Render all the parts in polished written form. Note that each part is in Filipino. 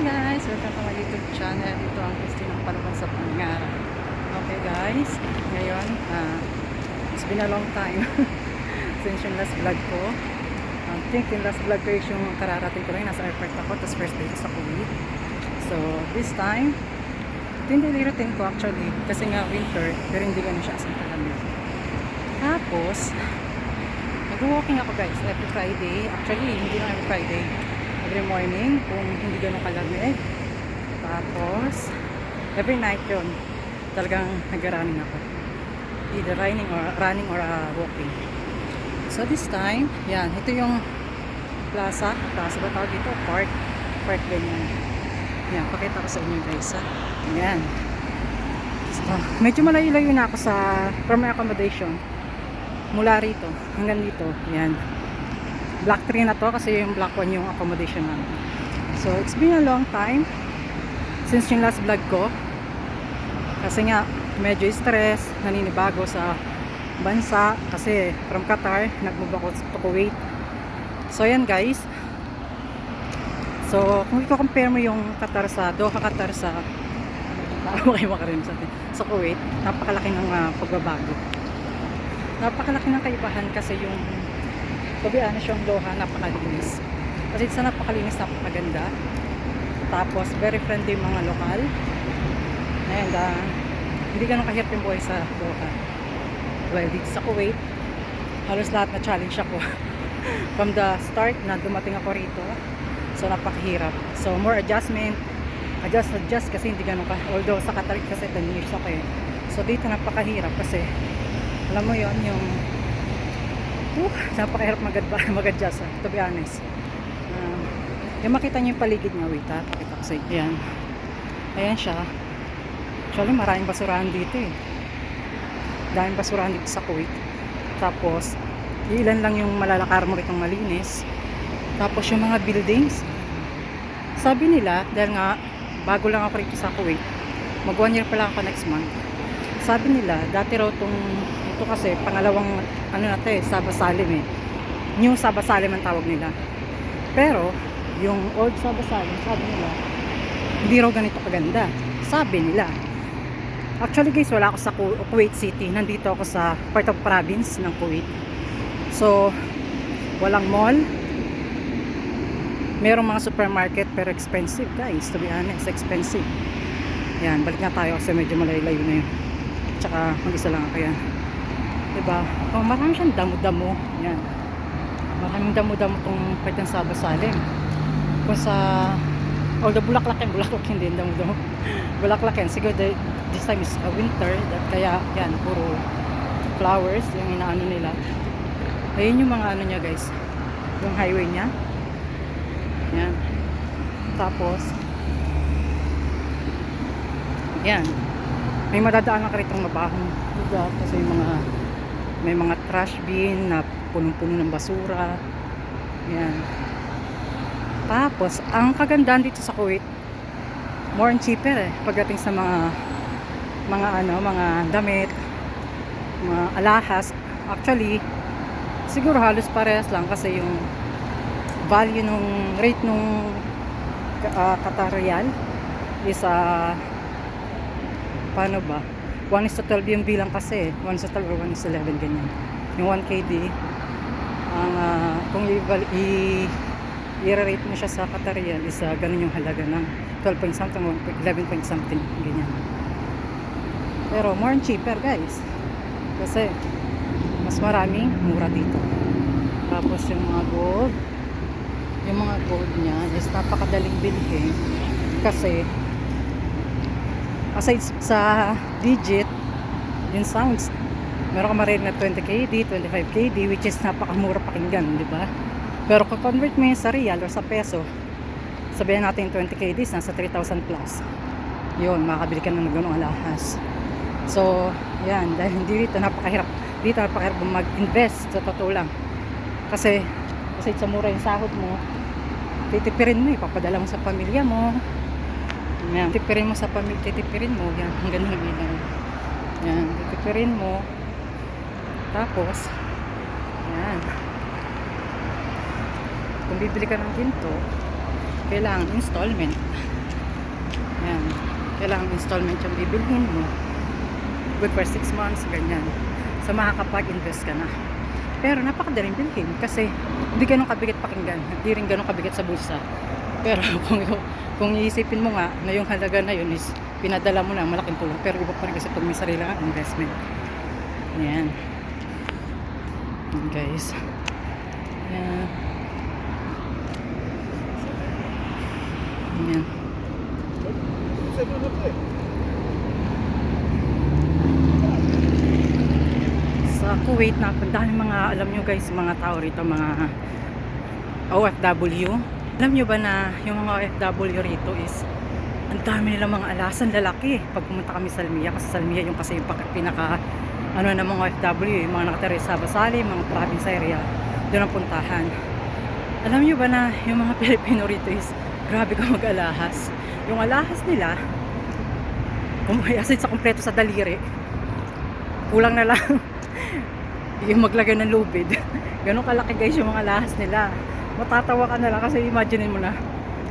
guys! Welcome to my YouTube channel. Ito ang Christine ng Paluban sa Pangarap. Okay guys, ngayon, it's been a long time since yung last vlog ko. I think yung last vlog ko is yung kararating ko rin. Nasa airport ako, tapos first day ko sa Kuwait. So, this time, ito yung daily routine ko actually. Kasi nga winter, pero hindi ganun siya as kalamig. Tapos, nag-walking ako guys, every Friday. Actually, hindi lang every Friday. Every morning kung hindi ganun kalamig. Tapos every night yun talagang nag-running ako, either running or walking. So this time, yan, ito yung plaza ba tawag dito? Park ganyan. Yan, pakita ko sa inyo guys ha. Yan, so, medyo malayo-layo na ako from my accommodation mula rito hanggang dito. Yan, Block 3 na to kasi yung Block 1 yung accommodation namin. So it's been a long time since yung last vlog ko. Kasi nga medyo stress, naninibago sa bansa kasi from Qatar nag-move ako to Kuwait. So yan guys. So kung i-compare mo yung Qatar sa Doha, Qatar sa sa Kuwait, napakalaki ng pagbabago. Napakalaki ng kaibahan kasi yung honest, yung Doha napakalinis. Kasi sa napakalinis, napakaganda. Tapos very friendly mga lokal. And hindi ganun kahirap yung buhay sa Doha. Well, dito sa Kuwait, halos lahat na challenge ako. From the start na dumating ako rito, so napakahirap. So more adjust kasi hindi ganun ka. Although sa Qatar kasi 10 years ako eh. So dito napakahirap kasi alam mo yon yung napakahirap mag-adjust to be honest. Yung makita nyo yung paligid nga, wait ha, pakita ko sa inyo. Ayan siya. Actually maraming basurahan dito eh. Daming basurahan dito sa Kuwait. Tapos ilan lang yung malalakar mo itong malinis. Tapos yung mga buildings, sabi nila, dahil nga bago lang ako rito sa Kuwait, mag 1 year pa lang ako next month. Sabi nila, dati raw ito kasi pangalawang Sabah Salim eh. New Sabah Salim ang tawag nila. Pero yung old Sabah Salim, sabi nila hindi raw ganito kaganda. Sabi nila. Actually guys, wala ako sa Kuwait City. Nandito ako sa part of province ng Kuwait. So walang mall. Merong mga supermarket pero expensive guys, to be honest, expensive. Yan, balik na tayo kasi medyo malayo-layo na yun. Tsaka mag-isa lang ako yan. Diba? Oh, marami siyang damo-damo. Yan. Maraming damo-damo itong part ng Sabah Salim. Kung sa although Bulaklakin din damo-damo. Bulaklakin. Siguro this time is winter. Kaya yan, puro flowers yung inaano nila. Ayun yung mga ano niya guys. Yung highway niya. Yan. Tapos yan. May madadaanan ka ritong mabahong lugar kasi may mga trash bin na punong-puno ng basura. Yan. Tapos, ang kagandahan dito sa Kuwait, more and cheaper eh. Pagdating sa mga damit, mga alahas. Actually, siguro halos parehas lang kasi yung value nung rate nung Qatar Riyal is paano ba? 1:12 yung bilang kasi 1:12 or 1:11 ganyan. Yung 1 KD kung i-rate mo siya sa Qatar Riyal is ganun yung halaga ng 12 point something, 11 point something ganyan. Pero more and cheaper guys kasi mas maraming mura dito. Tapos yung mga gold niya is napakadaling bilhin kasi aside sa digit, yung sounds, meron ka marinig na 20 KD, 25 KD, which is napakamura pakinggan, di ba? Pero kung convert mo yun sa real or sa peso, sabihin natin 20 KD, nasa 3,000 plus. Yun, makakabili ka ng ganung alahas. So, yan, dahil hindi dito napakahirap mag-invest, sa totoo lang. Kasi, aside sa mura yung sahod mo, titipirin mo, ipapadala mo sa pamilya mo. Yan, titipirin mo yan, hanggang hanggang yan, titipirin mo tapos yan, kung bibili ka ng ginto kailangan installment. Yan. Kailangan installment yung bibilhin mo. Good for 6 months, ganyan. So makakapag-invest ka na. Pero napakadaling bilhin kasi hindi ganun kabigat pakinggan. Hindi rin ganun kabigat sa bulsa. Pero kung iisipin mo nga na yung halaga na yun is pinadala mo na malaking tulong. Pero iba pa rin kasi pag may sarili kang investment. Yan. Yan guys. Yan. Yan. Sa Kuwait na dahil mga alam nyo guys, mga tao rito, mga OFW. Alam nyo ba na yung mga OFW rito is ang dami nilang mga alasan lalaki pag pumunta kami sa Salmiya, kasi Salmiya yung kasi yung pinaka ano na mga OFW, yung mga nakatira sa Basali, mga province area, doon ang puntahan. Alam nyo ba na yung mga Pilipino rito is grabe ka mag-alahas. Yung alahas nila asin sa kompleto sa daliri, kulang na lang yung maglagay ng lubid. Ganun kalaki guys yung mga alahas nila. Matatawa ka na lang kasi imagine mo na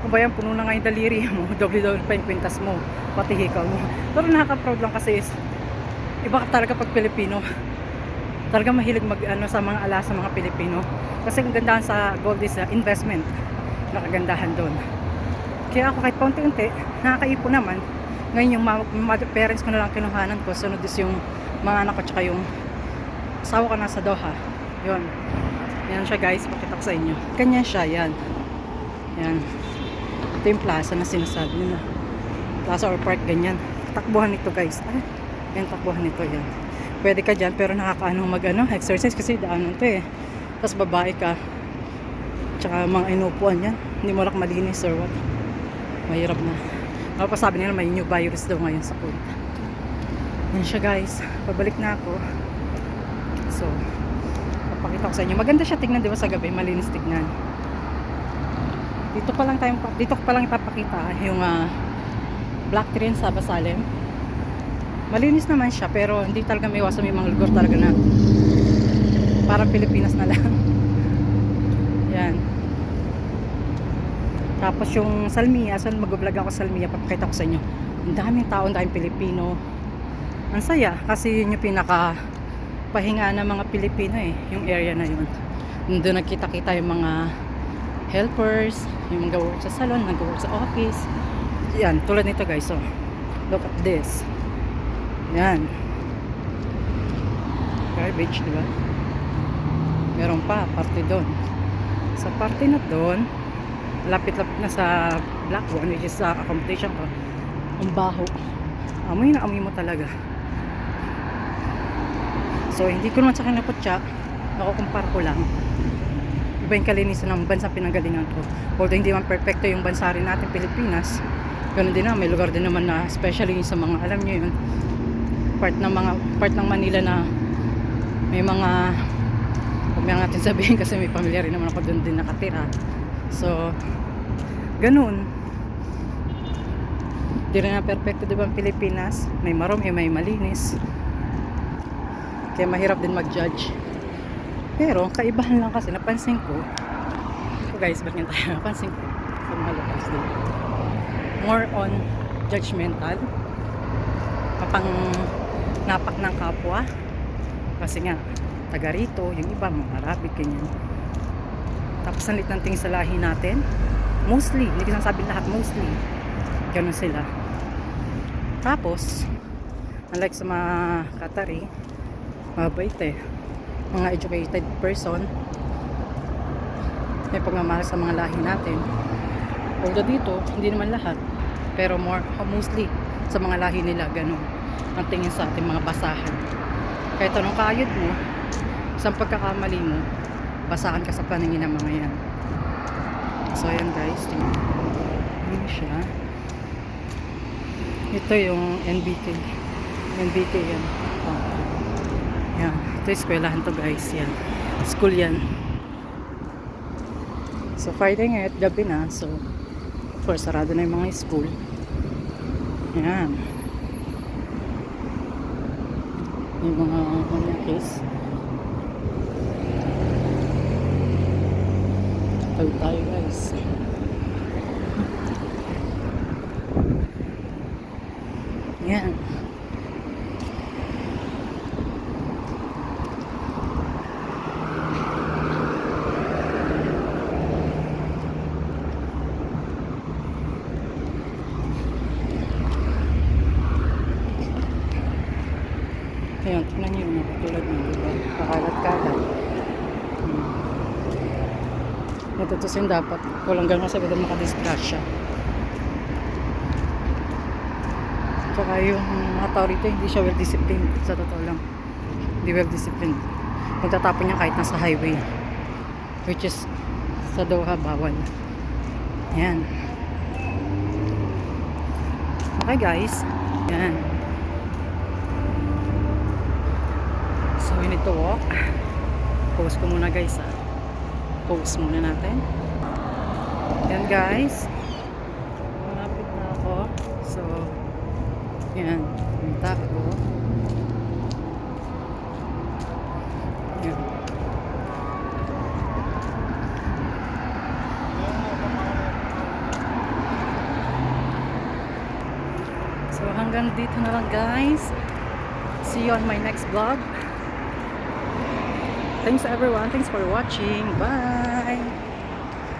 kung ba yan, puno na nga yung daliri mo, doble-doble pa yung kwintas mo, pati hikaw mo. Pero nakaka-proud lang kasi is iba ka talaga pag Pilipino. Talaga mahilig mag ano sa mga alahas sa mga Pilipino. Kasi ang gandahan sa gold is investment. Nakagandahan doon. Kaya ako kahit paunti-unti nakakaipon naman. Ngayon yung parents ko na lang kinuhanan ko. Sunod is yung mga anak ko tsaka yung asawa ko nasa Doha. Yun. Yan siya guys. Pakita ko sa inyo. Ganyan siya. Yan. Yan. Ito yung plaza na sinasabi nila. Plaza or park. Ganyan. Takbuhan nito guys. Ay. Yan takbuhan nito. Yan. Pwede ka dyan pero nakakaano exercise kasi daanan to eh. Tapos babae ka. Tsaka mga inupuan yan. Hindi mo lang malinis or what. Mahirap na. Tapos sabi nila may new virus daw ngayon sa Kuwait. Yan siya guys. Pabalik na ako. So, papakita ko sa inyo. Maganda siya tignan, di ba, sa gabi. Malinis tignan. Dito pa lang ipapakita yung Black Train sa Basalem. Malinis naman siya pero hindi talaga may iwasan, may mga lugar talaga na parang Pilipinas na lang. Yan. Tapos yung Salmiya, mag-vlog ako sa Salmiya, papakita ko sa inyo. Ang daming tao, ang daming Pilipino. Ang saya kasi yun yung pinaka pahinga ng mga Pilipino eh, yung area na yun. Doon nagkita-kita yung mga helpers, yung mga work sa salon, nag-work sa office. Yan, tulad nito guys, so look at this. Yan. Garbage, di ba? Meron pa, parte doon. Sa parte na doon, lapit-lapit na sa Black One, which is sa accommodation ko. Ang baho. Amoy na amoy mo talaga. So, hindi ko naman sa akin naputya. Nakukumpara ko lang. Iba yung kalinisan ng bansa pinanggalingan ko. Although hindi man perfecto yung bansa rin natin Pilipinas, ganun din na, may lugar din naman na especially sa mga, alam nyo yun, part ng Manila na may mga, huwag na natin sabihin kasi may pamilya rin naman ako doon din nakatira. So, ganun. Di rin na perfecto, diba, ang Pilipinas? May marumi, may malinis. Kaya mahirap din mag-judge. Pero, kaibahan lang kasi, napansin ko. So guys, ba't nga tayo? Napansin ko. Sa mga locals din. More on judgmental. Kapang napak ng kapwa. Kasi nga, taga rito, yung iba, mga Arabic, ganyan. Tapos ang lit ng tingin sa lahi natin. Mostly, hindi ko sasabihin lahat, mostly. Ganun sila. Tapos, unlike sa mga Qatari, mabait eh. Mga educated person, may pagmamahal sa mga lahi natin. Although dito, hindi naman lahat. Pero mostly, sa mga lahi nila, ganun. Ang tingin sa ating mga basahan. Kahit anong kayod mo, isang pagkakamali mo, basahan ka sa paningin ng mga yan. So ayan guys, yun siya. Ito yung NBK yan. Oh. Yan, ito yung eskwelahan to guys. Yan, school yan. So Friday ngayon, gabi na. So of course, sarado na yung mga school. Yan, yung mga case. Tayo guys. Yan. Ayan, tignan nyo yun. Katulad nyo, diba? Kakalat-kalat. Natutusin dapat. Walang gano'n sa bida makadisgrasya. Tsaka yung mga tao rito, hindi siya well-disciplined. Sa totoo lang. Hindi well-disciplined. Magtatapon niya kahit nasa highway. Which is, sa Doha, bawal. Ayan. Okay guys. Ayan. So we need to walk. Pause ko muna guys ha. Pause muna natin. Yan guys. Malapit na ako. So yan. Punta ako. Yan. So hanggang dito na lang guys. See you on my next vlog. Thanks everyone. Thanks for watching. Bye.